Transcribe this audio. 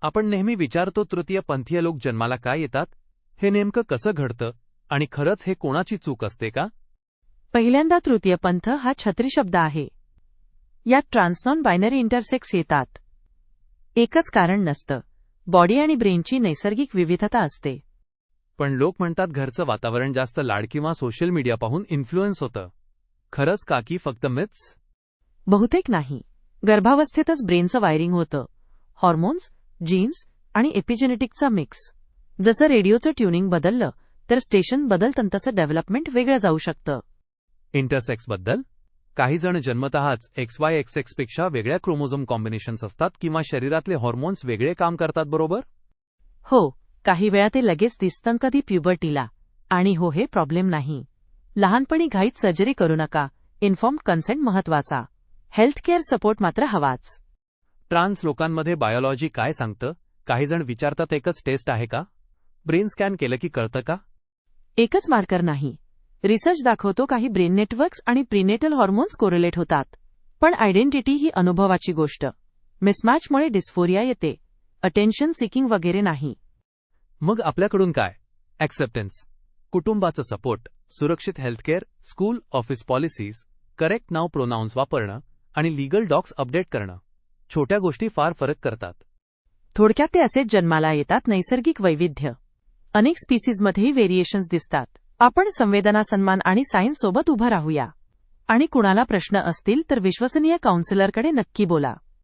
आपण नेहमी विचारतो तृतीयपंथीय लोक जन्माला काय येतात? हे नेमकं कसं घडतं आणि खरंच हे कोणाची चूक असते का? पहिल्यांदा तृतीयपंथ हा छत्री शब्द आहे. यात ट्रान्सनॉन बायनरी इंटरसेक्स येतात. एकच कारण नसतं, बॉडी आणि ब्रेनची नैसर्गिक विविधता असते. पण लोक म्हणतात घरचं वातावरण जास्त लाड किंवा सोशल मीडिया पाहून इन्फ्लुएन्स होतं. खरंच का की फक्त मिथ्स? बहुतेक नाही. गर्भावस्थेतच ब्रेनचं वायरिंग होतं. हॉर्मोन्स, जीन्स आणि एपिजेनेटिक्सचा मिक्स. जसं रेडिओचं ट्युनिंग बदललं तर स्टेशन बदलतं तसं डेव्हलपमेंट वेगळं जाऊ शकतं. इंटरसेक्सबद्दल? काही जण जन्मतःच XY XX पेक्षा वेगळ्या क्रोमोझोम कॉम्बिनेशन्स असतात किंवा शरीरातले हॉर्मोन्स वेगळे काम करतात, बरोबर? हो, काही वेळा ते लगेच दिसतं, कधी प्युबर्टीला. आणि हो, हे प्रॉब्लेम नाही. लहानपणी घाईत सर्जरी करू नका. इन्फॉर्म्ड कन्सेंट महत्वाचा. हेल्थकेअर सपोर्ट मात्र हवाच. ट्रान्स लोकांमध्ये बायोलॉजी काय सांगतं? काही जण विचारतात एकच टेस्ट आहे का? ब्रेन स्कॅन केलं की कळतं का? एकच मार्कर नाही. रिसर्च दाखवतो काही ब्रेन नेटवर्क्स आणि प्रीनेटल हॉर्मोन्स कोरिलेट होतात. पण आयडेंटिटी ही अनुभवाची गोष्ट. मिसमॅचमुळे डिस्फोरिया येते. अटेन्शन सिकिंग वगैरे नाही. मग आपल्याकडून काय? ॲक्सेप्टन्स, कुटुंबाचं सपोर्ट, सुरक्षित healthcare, school office policies, correct नाव प्रोनाउन्स वापरणं आणि लीगल डॉक्स अपडेट करणं. छोट्या गोष्टी फार फरक करतात. थोडक्यात ते असेच जन्माला येतात. नैसर्गिक वैविध्य. अनेक स्पीसीजमध्येही व्हेरिएशन्स दिसतात. आपण संवेदना, सन्मान आणि सायन्स सोबत उभं राहूया. आणि कुणाला प्रश्न असतील तर विश्वसनीय काउन्सिलरकडे नक्की बोला.